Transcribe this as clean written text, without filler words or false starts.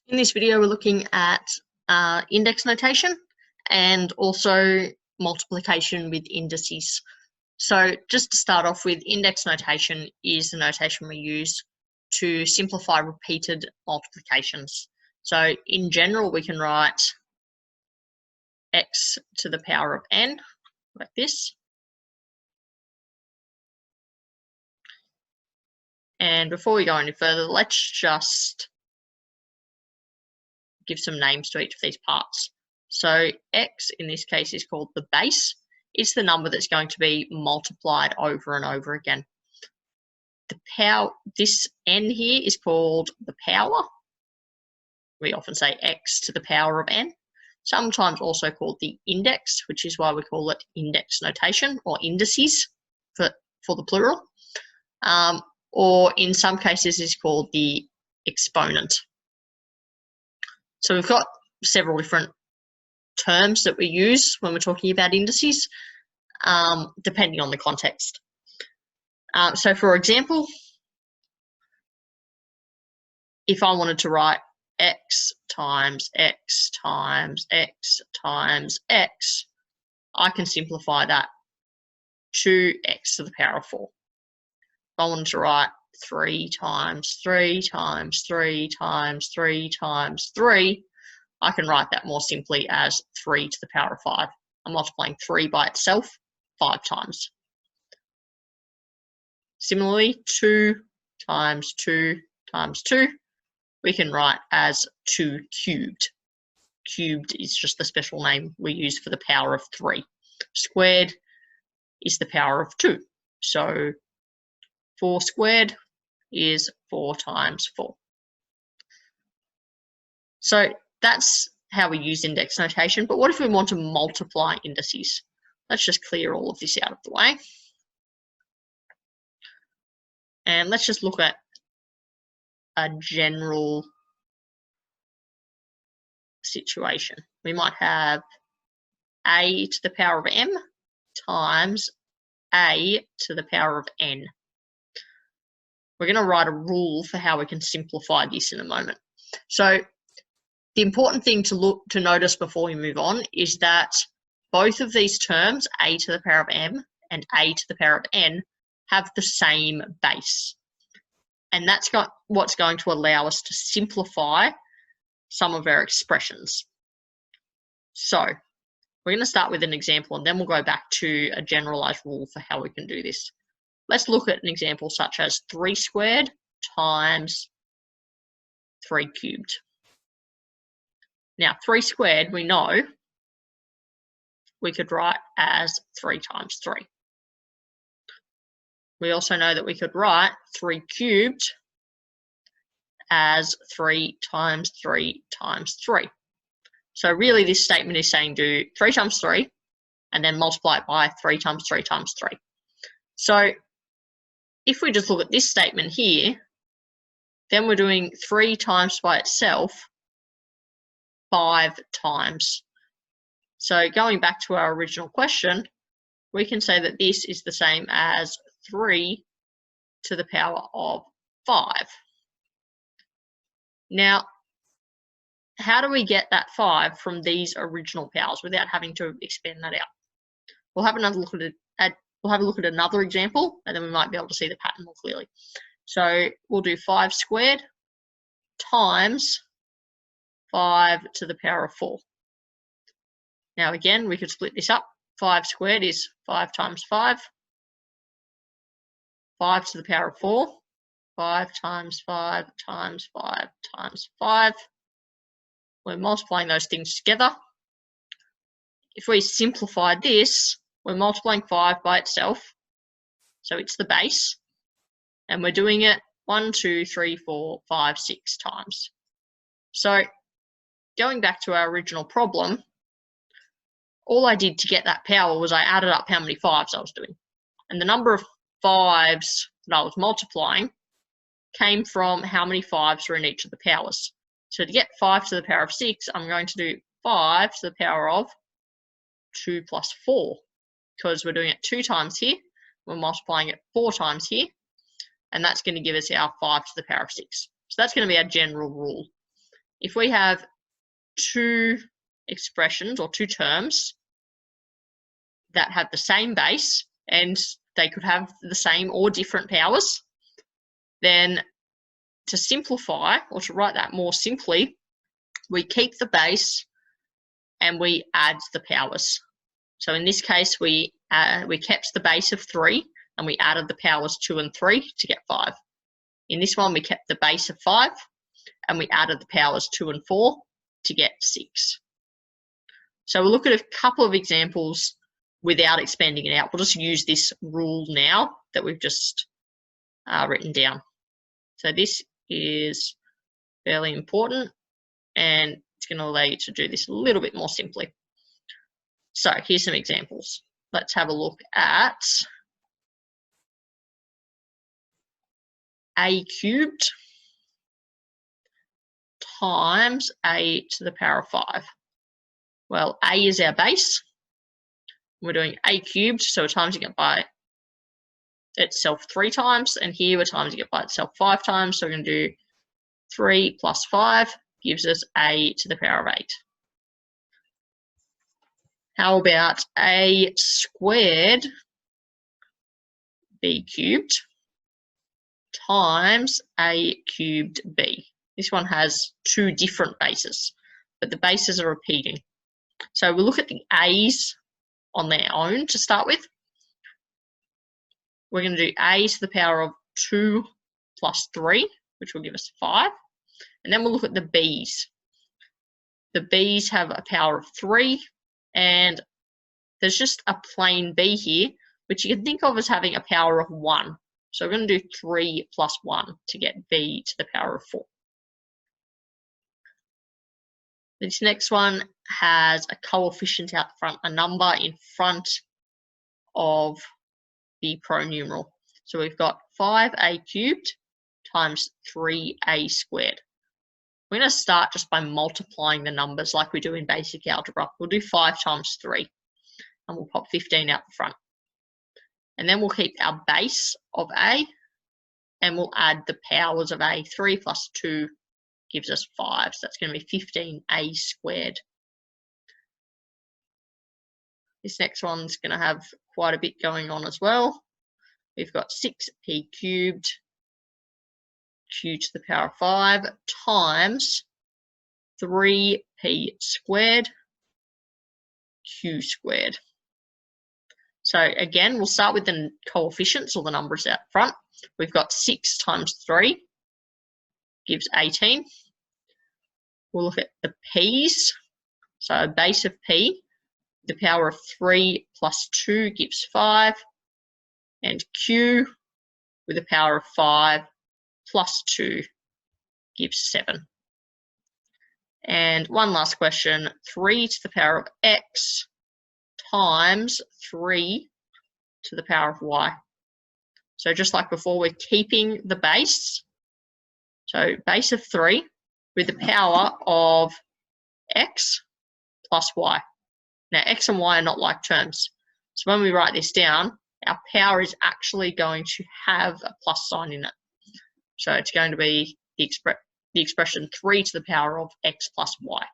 In this video, we're looking at index notation and also multiplication with indices. So just to start off with, index notation is the notation we use to simplify repeated multiplications. So in general, we can write x to the power of n like this. And before we go any further, let's just give some names to each of these parts. So x in this case is called the base. It's the number that's going to be multiplied over and over again. The power, this n here is called the power. We often say x to the power of n. Sometimes also called the index, which is why we call it index notation, or indices for the plural. Or in some cases is called the exponent. So we've got several different terms that we use when we're talking about indices, depending on the context. So for example, if I wanted to write x times x times x times x, I can simplify that to x to the power of 4. If I wanted to write 3 times 3 times 3 times 3 times 3, I can write that more simply as 3 to the power of 5. I'm multiplying 3 by itself 5 times. Similarly, 2 times 2 times 2, we can write as 2 cubed. Cubed is just the special name we use for the power of 3. Squared is the power of 2. So 4 squared is 4 times 4. So that's how we use index notation. But what if we want to multiply indices? Let's just clear all of this out of the way. And let's just look at a general situation. We might have a to the power of m times a to the power of n. We're going to write a rule for how we can simplify this in a moment. So the important thing to notice before we move on is that both of these terms, a to the power of m and a to the power of n, have the same base. And that's what's going to allow us to simplify some of our expressions. So we're going to start with an example, and then we'll go back to a generalized rule for how we can do this. Let's look at an example such as 3 squared times 3 cubed. Now, 3 squared, we know we could write as 3 times 3. We also know that we could write 3 cubed as 3 times 3 times 3. So really this statement is saying do 3 times 3 and then multiply it by 3 times 3 times 3. So if we just look at this statement here, then we're doing 3 times by itself 5 times. So going back to our original question, we can say that this is the same as 3 to the power of 5. Now, how do we get that 5 from these original powers without having to expand that out? We'll have another look at another example, and then we might be able to see the pattern more clearly. So we'll do 5 squared times 5 to the power of 4. Now again, we could split this up. 5 squared is 5 times 5. 5 to the power of 4. 5 times 5 times 5 times 5. We're multiplying those things together. If we simplify this, we're multiplying 5 by itself. So it's the base. And we're doing it 1, 2, 3, 4, 5, 6 times. So going back to our original problem, all I did to get that power was I added up how many 5s I was doing. And the number of 5s that I was multiplying came from how many 5s were in each of the powers. So to get 5 to the power of 6, I'm going to do 5 to the power of 2 plus 4, because we're doing it 2 times here. We're multiplying it 4 times here. And that's going to give us our 5 to the power of 6. So that's going to be our general rule. if we have two expressions or two terms that have the same base and they could have the same or different powers, then to simplify or to write that more simply, we keep the base and we add the powers. So in this case, we kept the base of 3 and we added the powers 2 and 3 to get 5. In this one, we kept the base of 5 and we added the powers 2 and 4 to get 6. So we'll look at a couple of examples without expanding it out. We'll just use this rule now that we've just written down. So this is fairly important and it's going to allow you to do this a little bit more simply. So here's some examples. Let's have a look at a cubed times a to the power of 5. Well, a is our base. We're doing a cubed, so we're timesing it by itself 3 times, and here we're timesing it by itself 5 times. So we're going to do 3 plus 5 gives us a to the power of 8. How about a squared b cubed times a cubed b? This one has 2 different bases, but the bases are repeating. So we'll look at the a's on their own to start with. We're going to do a to the power of 2 plus 3, which will give us 5. And then we'll look at the b's. The b's have a power of 3, and there's just a plain b here, which you can think of as having a power of 1. So we're going to do 3 plus 1 to get b to the power of 4. This next one has a coefficient out front, a number in front of the pronumeral. So we've got 5a cubed times 3a squared. We're going to start just by multiplying the numbers like we do in basic algebra. We'll do 5 times 3, and we'll pop 15 out the front. And then we'll keep our base of a, and we'll add the powers of a. 3 plus 2 gives us 5, so that's going to be 15a squared. This next one's going to have quite a bit going on as well. We've got 6p cubed q to the power of 5 times 3p squared q squared. So again, we'll start with the coefficients or the numbers out front. We've got 6 times 3 gives 18. We'll look at the p's. So a base of p, the power of 3 plus 2 gives 5. And q with a power of 5 plus 2 gives 7. And one last question, 3 to the power of x times 3 to the power of y. So just like before, we're keeping the base. So base of 3 with the power of x plus y. Now x and y are not like terms. So when we write this down, our power is actually going to have a plus sign in it. So it's going to be the expression 3 to the power of x plus y.